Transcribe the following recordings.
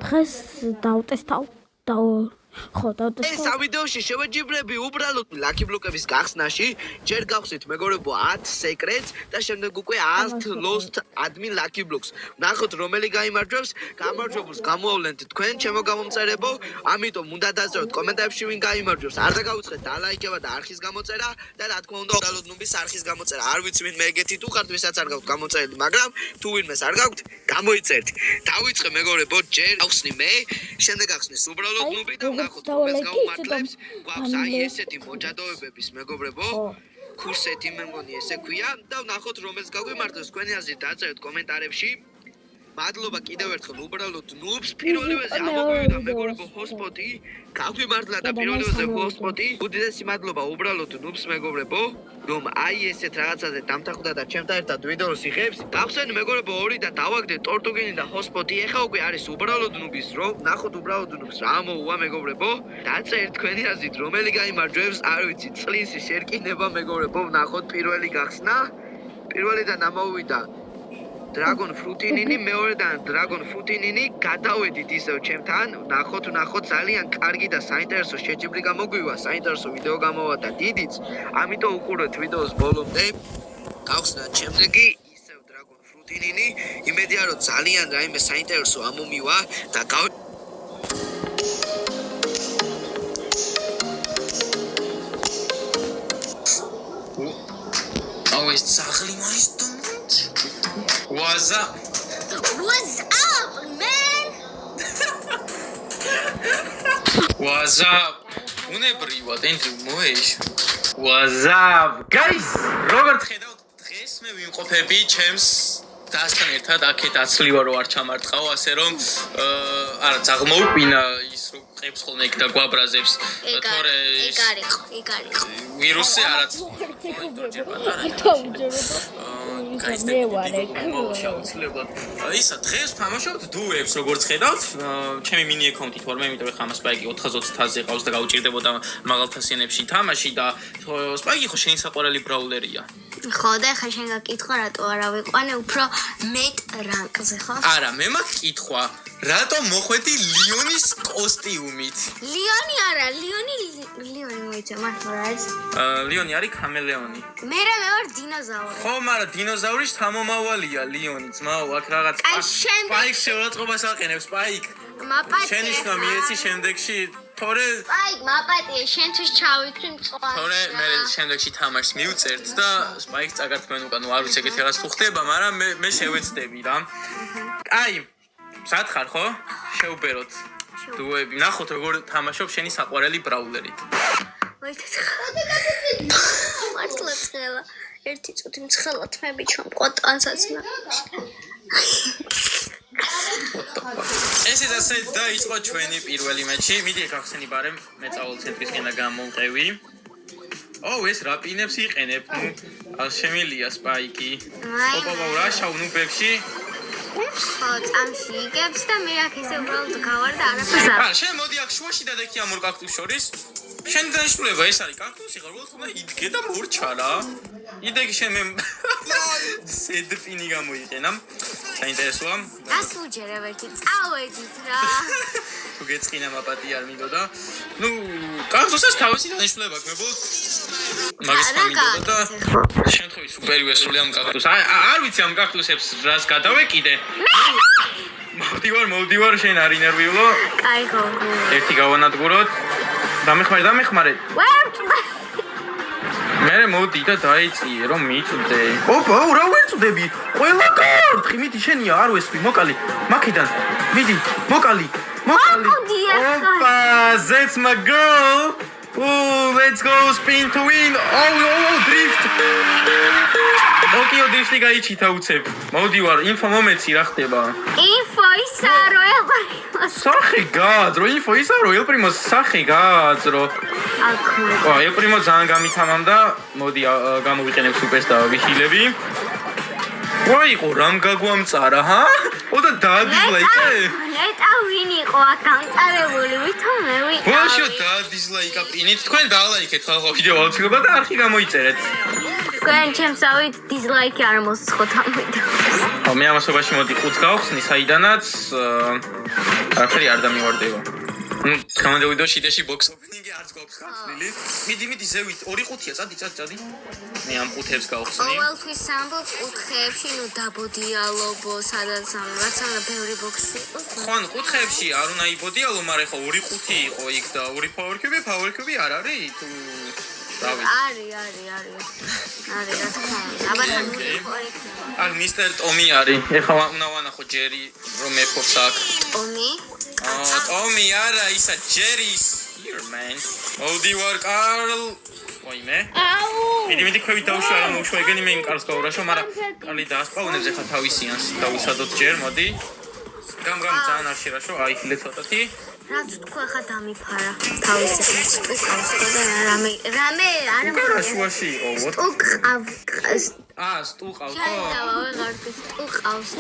დღეს დავტესტავ ეს ვიდეოში შევეჯიბრები უბრალოდ ლაკი ბლოკების გახსნაში, ჯერ გავხსნით მეგობრებო 10 სეკრეტს და შემდეგ უკვე 100 lost admin lucky blocks. ნახოთ რომელი გაიმარჯვებს, გამარჯვებულს გამოავლენთ თქვენ ჩემო გამომწერებო, ამიტომ უნდა დაწევთ კომენტარებში ვინ გაიმარჯვებს. არ დაგაუწყეთ დალაიქება და არხის გამოწერა და რა თქმა უნდა უბრალოდ ნუბის არხის გამოწერა. არ ვიცი ვინ მე ეგეთი თუ ხართ, ვისაც არ გაქვთ გამოწერილი, მაგრამ თუ ვინმეს არ გაქვთ, გამოიწერთ. დავიწყე მეგობრებო, ჯერ გავხსნი მე, შემდეგ გავხსნის უბრალოდ ნუბი და ნახოთ რომელს გაუმართლებს. გვაქვს აი ესეთი მოჯადოებების მეგობრებო. კურსეთი მე მგონი ესე ქვია და ნახოთ რომელს გაგვიმართლებს თქვენი აზრით დაწერეთ კომენტარებში. მადლობა კიდევ ერთხელ უბრალოდ ნუბს პირველივეზე ამოგვივიდა მეგობრებო ჰოსპოტი გაგვიმართლა და პირველივეზე ჰოსპოტი უდიდესი მადლობა უბრალოდ ნუბს მეგობრებო რომ აი ესეთ რაღაცაზე დამთანხმდა და ჩემთან ერთად ვიდეოს იღებს გავხსენი მეგობრებო ორი და დავაგდე ტორტუგინი და ჰოსპოტი ეხა უკვე არის უბრალოდ ნუბის რო ნახოთ უბრალოდ ნუბს რა მოუვა მეგობრებო დაწერთ თქვენი აზრით რომელი გაიმარჯვებს არ ვიცი წლისი შერკინება მეგობრებო ნახოთ პირველი გახსნა პირველიდან ამოვიდა Dragon Frutinini, მეორედან Dragon Frutinini, გადავედით ისევ ჩემთან, ნახოთ ძალიან კარგი და საინტერესო შეჯიბრი გამოგვივა, საინტერესო ვიდეო გამოვა და დიდიც, ამიტომ უყურეთ ვიდეოს ბოლომდე. გავხსნათ შემდეგი ისევ Dragon Frutinini, იმედია რომ ძალიან რაიმე საინტერესო ამომივა და Always ძაღლი მაინც What's up? What's up, man? What's up? უნებრივად ენდრუ მოეშ. What's up? Guys, როგორც ხედავთ, დღეს მე ვიმყოფები ჩემს დასთან ერთად აქეთ აცლივა რო არ ჩამარტყაო, ასე რომ არა, ძაღლმოუყინა ის რო ყებს ხოლმე იქ და გვაბრაზებს. თორე ეგ არისო. ვირუსი არაც. ისა დღეს თამაშობთ დუებს როგორც ხედავთ ჩემი მინი აკაუნტი თორმე იმიტომ რომ ხა სპაიკი 420-ზე ყავს და გაუჭირდებოდა მაღალთასიანებში თამაში და სპაიკი ხო შენი საყვარელი ბრაულერია ხო და ხა შენ გაკითხვა რატო არა ვიყვანე უფრო მეტ რანკზე ხო არა მე მაქვს კითხვა რატო მოხვედი ლიონის კოსტიუმით ლიონი არა ლიონი მოიცა მართლა რა არის ლიონი არის კამელეონი მე ვარ დინოზავრი ხო მაგრამ დინოზავრის თამომავალია ლიონი ძმაო აქ რაღაც სპაიკ შეურაცხყოფას აყენებს სპაიკ მაპატია შენი შნა მიეცი შემდეგში თორე სპაიკ მაპატია შენთვის ჩავიცვი მწვანე თორე მე შემდეგში თამაშს მივწერთ და სპაიკს წაგართმენ უკან არ ვიცი ეგეთი რაღაც თუ ხდება მაგრამ მე შევეცდები რა აი სად ხარ ხო შეუბეროთ დუები ნახოთ როგორ თამაშობ შენი საყვარელი ბრაულერით მართლა ცხელა ერთი წუთი მცხელა თმები ჩვენ ყვატანსაც ეს ასე დაიწყო ჩვენი პირველი მეჩი მიდი გახსენი ბარემ მე წავალ ცენტრისკენ და გამოვყევი ეს რა პინებს იყენებ ნუ არ შემილია სპაიკი ოპა რა შაუნუბებში ხო წამში იგებს და მე აქ ესე უბრალოდ გავარ და არაფერს არ შენ მოდი აქ შუაში დადექი ამ ორ კაქტუს შორის შენ დაიშულება ეს არის კაქტუსი ხარ უბრალოდ უნდა იდგე და მორჩა რა იდეგი შენ მე სედფინი გამოიყენა საინტერესოა გასუჯერებ ერთი წავედით რა თუ გეწყინა მაპატი არ მინდოდა ნუ კაქტუსას თავისი დაიშულება გმებოდ მაგის მინდოდა და შემთხვევით სუპერი ვესული ამ კაქტუსს არ ვიცი ამ კაქტუსებს რას გადავეკიდე მოვდივარ შენ არ ინერვიულო კაი ხო ერთი გავანადგუროთ დამეხმარე მე მოდი და დაიწიე რომ მიწვდე ოპა რა ვეწვდები ყველა კარტი მიდი შენია არ ვესვი მოკალი მაქედან მიდი მოკალი ოპა that's my girl let's go spin to win drift ოკიო დრიფტი გაიჩითა უცებ მოვდივარ ინფო მომეცი რა ხდება ინფო ისა რო ელპრიმოს სახე გაძრო ინფო ისა რო ელპრიმოს სახე გაძრო აკო ელპრიმო ძალიან გამითამამდა მოდი გამოვიყენებ სუპერს და ვიხილები ვაიყო რამ გაგვამწარა ჰა ოდა დაადიზლაიკე ნეტა ვინ იყო აქ გამწარებული ვითომ მე ვიყავი ბოშო დაადიზლაიკა პინით თქვენ დაალაიქეთ ხალხო ვიდეო აუცილებლად და არხი გამოიწერეთ თქვენ ჩემსავით დიზლაიკი არ მოსწოთ ამ ვიდეოს მე ამასობაში მოდი 5 გავხსნი, საიდანაც არაფერი არ დამივარდება. Команда ვიდეოში ბოქს ოპენინგი არც გვაქვს ხათლილი. მიდი ზევით 2 ყუთია, წადი. მე ამ ყუთებს გავხსნი. ყოველთვის ამბობ ყუთხებში ნუ დაბოდიალობო, სადაც რაცანა ბევრი ბოქსი იყო. ხან ყუთხებში არ უნდა იბოდიალო, მაგრამ ხო 2 ყუთი იყო იქ და 2 ფავორკები არ არის თუ დავით. არის, რა თქმა უნდა. აბა ნული ხო იქნება. აქ მისტერ ტომი არის. ეხლა უნდა ვანახო ჯერი რომ მეფობს აქ. ტომი არა, ისა ჯერის here man. მოდი ვარ კარლ. ვაიმე. მიდი ქვევით დავშვა რა მოუშვა ეგენი მე იმ კარლს გავურაშო, მაგრამ კარლი დაასპავნებს ეხლა თავისიანს დავუსადოთ ჯერ, მოდი. გამ ძალიან არ შერაშო, აი ხილე ცოტათი. რაც თქვა ხა დამიფარა. თავისი სტუყავს და რამე არა შუაში იყო, ვოთ. სტუყავს. სტუყავს. შეიძლება ვეღარ სტუყავს.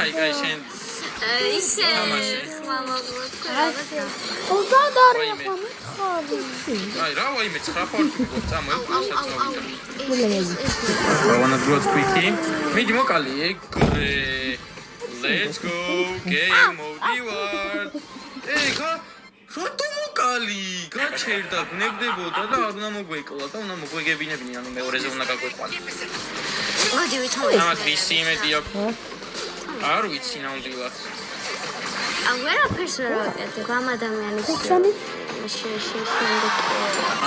აი შენ ისე ხმამაღლა აი რა ვაიმე 9 ფორტი wanna quickly მიდი მოკალი let's go game mode ward რატო მოკალი გაჩერდა გნებდებოდა და არ უნდა მოგვეკლა და უნდა მოგვეგებინებინი ანუ მეორეზე უნდა გაგვეყვანი მოდი ვითხოვე ამათ ვისი იმედი აქვს არ ვიცი ნამდვილად ვერაფერს ვერ ვაკეთებ ამ ადამიანის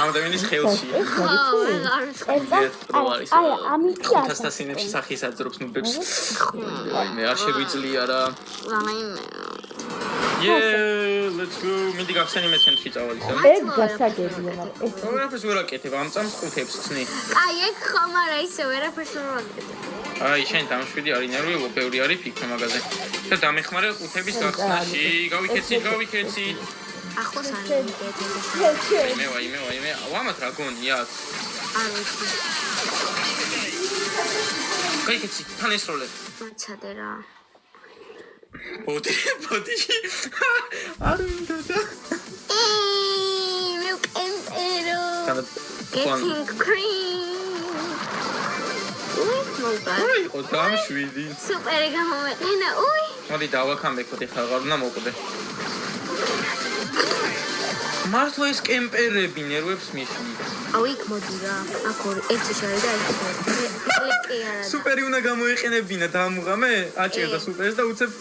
ადამიანის ხელში აი ამით ფანტასტიკებში სახის აძრობს ნუბებს მე არ შეგვიძლია რა let's go მიდი გახსენი მე ცენტრი წავალისა ეგ გასაგებია მაგრამ ეს ვერაფერს ვერ აკეთებ ამ წამს ყუთებს ხსნი აი ეგ ხომ არა ისე ვერაფერს ვერ ვაკეთებ აი შენ დამშვიდი არის ნერვი ოპევრი არის ფიქრ მაგაზე და დამეხმარე ყუთების გახსნაში გავიქეცი ახლოს არ მიგეთები ვაიმე ვამათ რა გონია არ ვიცი გაიქეცი თან ესროლე მოცადე რა ბოდი არ მინდა მე ვკემპერო getting cream ოი ოდამშვიდი სუპერი გამომეყენა უი მოდი დავაქამბეკოთ ეხლა აღარ უნდა მოკვდე მართლა ეს კემპერები ნერვებს მიშნი აუ იქ მოდი რა აქ ორი ერთი შარი და ერთი არა სუპერი უნდა გამოიყენებინა დამუღამე აჭერდა სუპერს და უცებ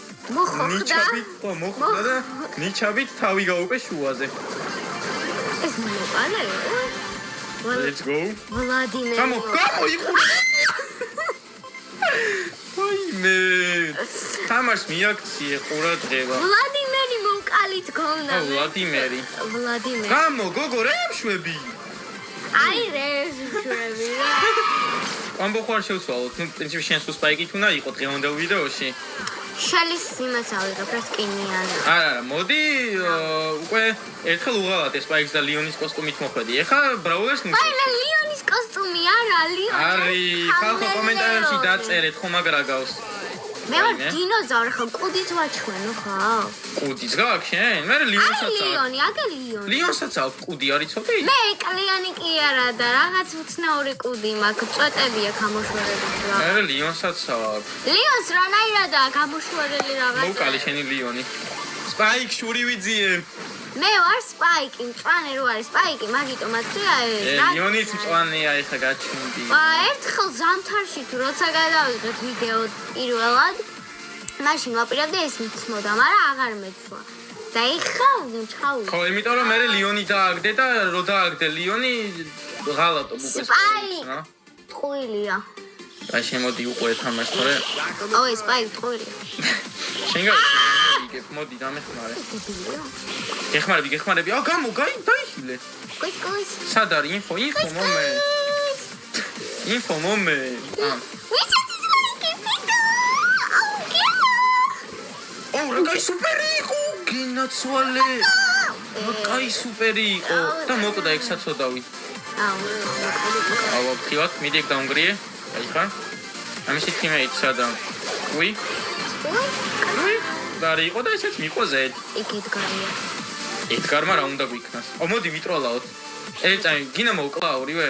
მოხდა და ნიჩაბით თავი გაუყე შუაზე ეს მოყალე let's go ვლადიმერ გამო იყურე ვაიმე თამარს მიაქციე ყურადღება ვლადიმერი მოკალით გონდა ვლადიმერი ვლადიმერი გამო გოგო რემშვები აი რემშვები რა ამბო ხარ შევცვალოთ ნუ პრინციპი შენ სულ სპაიკით უნდა იყო დღევანდელ ვიდეოში შალის იმას ავიღებ რა სკინიანი არა მოდი უკვე ერთხელ უღალატ ეს სპაიქს და ლიონის კოსტუმით მოხვედი ეხა ბრაულერს ნუ აი ლიონის კოსტუმი არა ლიონი არის ხალხო კომენტარებში დაწერეთ ხომ აგრა გავს მე ვარ დინოზავრი ხო კუდიც ვაჩვენო ხო კუდიც გაქვს შენ მე ლიონსაც აქვს ლიონი აგე ლიონი ლიონსაც აქვს კუდი არის ცოტა მე კლიანი კი არა და რაღაც უცნაური კუდი მაქვს წვეტები აქვს ამოშორებული რა მე ლიონსაც აქვს ლიონს რანაირადაა გამოშვერელი რაღაც მოკალი შენი ლიონი სპაიკ შური ვიძიე მე ვარ სპაიკი მწვანე რო არის სპაიკი მაგიტო მათია ლიონის მწვანეა ეხა გაჩვენდი ერთხელ ზამთარში თუ როცა გადავიღეთ ვიდეო პირველად მაშინ ვაპირებდი ეს მიცმოდა მაგრამ აღარ მეცვა და ეხლა ჩავი ხო იმიტომ რომ მე ლიონი დააგდე და რო დააგდე ლიონი ღალატო უკვე სპაიკი ტყუილია აი შემოდი უყურე თამაშს თორე ო ეს სპაიკი ტყუილია შენ გაიგებ მოდი დამეხმარე გეხმარები აუ გამო დაიხილე კოის სად არის ინფო მომე აუ რა კაი სუპერი იყო გინაცვალე რა კაი სუპერი იყო და მოკვდა ეგ საწოდავი აუ ხილათ მიდი ეგ დაუნგრიე აი ხარ ამისი თიმეით სადა უი და იყო და ესეც მიყვაზე იქ ედგარია ედგარმა რა უნდა გვიქნას? მოდი ვიტროლაოთ. წაი, გინა მოვკლა ორივე.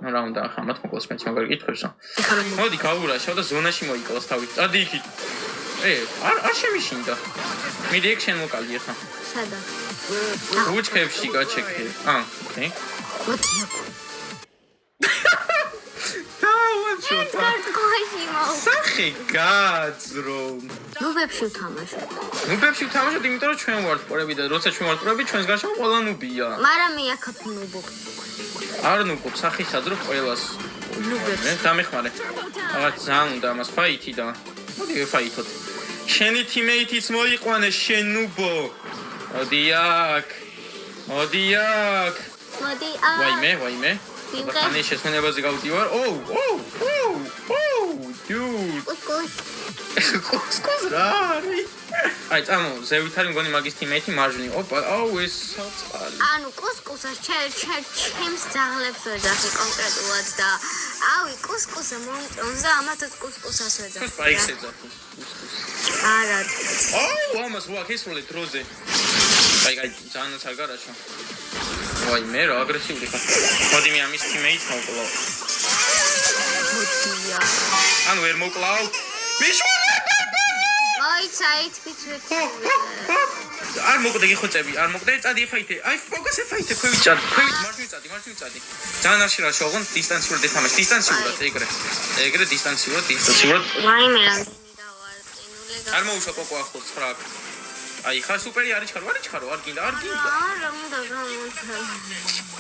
რა უნდა ახამათ მოკლას მეც მაგარ კითხვებსო. მოდი გავურაშავ და ზონაში მოიკლას თავი. წადი იქით. არ შემიშინდა. მიდი ეგ შენ მოკალი ახლა. სადა? უჩქებში გაჩეკე. ოკეი. მოდი. დავაჩოთა. სახე გაძრო. ნუბებში ვთამაშობ. ნუბებში ვთამაშობ, იმიტომ რომ ჩვენ ვართ პორები და როცა ჩვენ ვართ პორები, ჩვენს გარშემო ყველა ნუბია. მაგრამ მე აქ ნუბობ. არ ნუბობ, სახის აძრო ყველას. ნუბებს. მე დამეხმარე. რაღაც ძალიან უნდა ამას ფაითი და მოდი ვფაითოთ. შენი თიმეითიც მოიყვანე შენ ნუბო. მოდი აქ. მოდი აქ. ვაიმე. ხანი შესვენებაზე გავდივარ. dude. კუსკუს რა არის? აი, წამო, ზევითარი მგონი მაგის თიმეითი მარჯვნი. ეს საწყალი. ანუ კუსკუსას ჩემს ძაღლებს ვეძახი კონკრეტულად და კუსკუსა მომწონს და ამათაც კუსკუსას ვეძახი. სპაიქს ეძახი. არა. ამას ვაკისროლე დროზე. აი, ძალიან არ გარაშო. მე რა აგრესიული ხარ. მოდი მე ამის თიმეითს მოვკლავ. მოდია. ანუ ვერ მოვკლავ. მიშვარი. საით ვიცი. არ მოკვდე გიხოცები, არ მოკვდე, წადი ფაითე. აი, ფოკუსე ფაითე, ქვევიჭარ. მარჯვნივ წადი. ძალიან არ შეიძლება შევღონ დისტანციურად ეთამაშ, დისტანციურად ეგრე დისტანციურად. ვაიმე რამდენი დავარწინულე. არ მოუშვა კოკო ახლოს 9. აი, ხარ სუპერი არის ჩქარო, არ გინდა. არა, უნდა გამოჩვენო.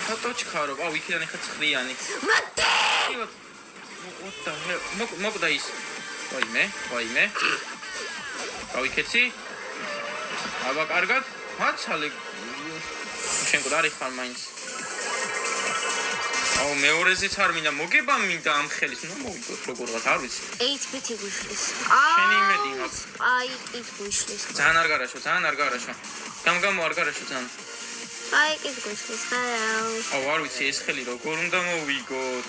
ხატო ჩქარო, იქიდან ეხა ცხრიანი. მათე! What the hell? მოკვდა ის. ვაიმე. გავიქეცი. აბა კარგად. მაცალე. შენ გარ ხარ მაინც. მეორეზეც არ მინდა მოგება მინდა ამ ხელის. მოვიგოთ როგორღაც არ ვიცი. 8-bit გუშლის. შენი იმედი მაქვს. Spike-ის გუშლის. ძალიან არ გარაშო. გამგამო არ გარაშო ძალიან. Spike-ის გუშლის და არ ვიცი ეს ხელი როგორ უნდა მოვიგოთ.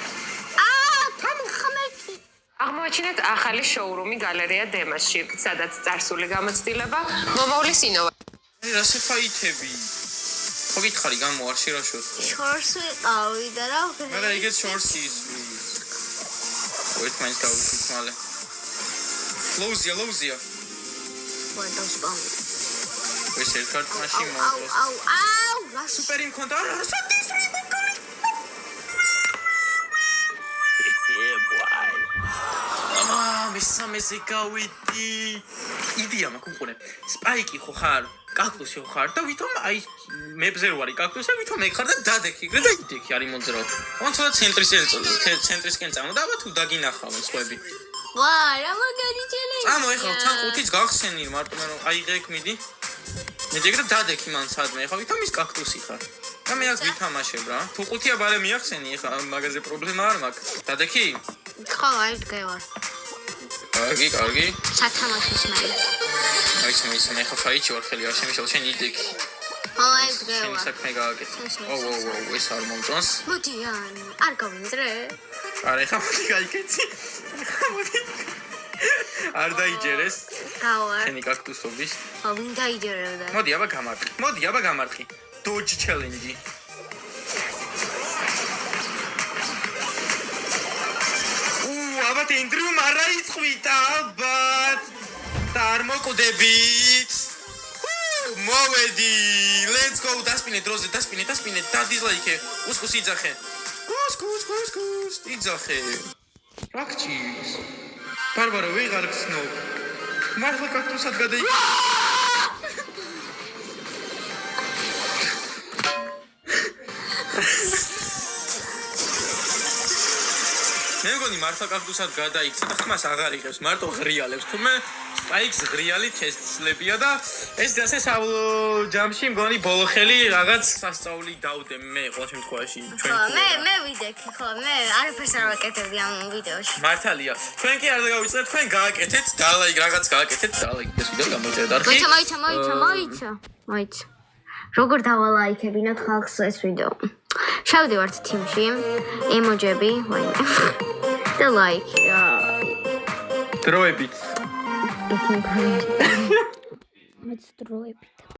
აღმოაჩინეთ ახალი შოურუმი გალერეა დემასში, სადაც წარსული გამოცდილება, მომავლის ინოვაცია. რასე ფაითები? ხო გითხარი გამოარში რა შორს? შორს ვიყავი და რა ვქნა? მე ეგეც შორსი ის. ვait მაინც დავუშვით მალე. ლოუზია. ვანდავს ბამი. ეს ერთ მაშინ მოვიდოს. რა სუპერი მქონდა რა სადის მოკალი. მესამეზე გავიდი. იდეა მაქვს. სპაიკი ხო ხარ? კაქტუსი ხო ხარ? და ვითომ აი მებზე რო არის კაქტუსი, ვითომ მე ხარ და დადექი, ეგრე და იდექი არის მოძრავ. თუმცა ცენტრისკენ წამო და აბა თუ დაგინახავენ სხვები. რა მაგარი ჩელენჯი. წამო ეხლა თან 5-იც გახსენი მარტო მე რომ აიღեք მიდი. მე ეგრე დადექი მან სადმე ეხლა ვითომ ის კაქტუსი ხარ. და მე აქ ვითამაშებ რა. თუ 5-ია ბარე მიახსენი ეხლა მაგაზე პრობლემა არ მაქვს. დადექი? ხო, აი დგევარ. კარგი. სათამაშოს მე. მე ხა ფაიჩი ვარ ხელი არ შემიშალ შენ იდექი. აი დგევარ. შენ საქმე გააკეთე. ეს არ მომწონს. მოდი არ გავინძრე. არა ხა მოდი გაიკეთე. არ დაიჯერეს. გავარ. შენი კაქტუსობის. ვინ დაიჯერებდა? მოდი აბა გამარხი. Dodge challenge. აბა ინტრვიუ მარა იწვიდა ალბათ. და არ მოკვდებით. მოვედი. Let's go. დასპინე დროზე, დასპინე. დადიზლაიქე. უსკუს იძახე. უსკუს. იძახე. რაქჩის. ბარბარო ვეღარ გცნობ. მართლა კაქტუსად გადაიქე. მე მგონი მართლა კაქტუსად გადაიქცე და ხმას აღარ იღებს, მარტო ღრიალებს. თუმე სპაიქს ღრიალი ჩესწლებია და ეს ასე ჯამში მგონი ბოლო ხელი რაღაც სასწაული დავდე მე ყოველ შემთხვევაში ჩვენ. მე ვიდექი ხო, მე არაფერს არ ვაკეთებდი ამ ვიდეოში. მართალია. თქვენ კი არ დავიწყეთ, თქვენ გააკეთეთ, დალაიქ რაღაც გააკეთეთ, დალაიქეს ვიდეო გამოიწერეთ არხი. მოიცა. როგორ დავალაიქებინოთ ხალხს ეს ვიდეო? შევდივართ თიმში, ემოჯები, ვაიმე. და ლაიქი. დროებით. მეც დროებით.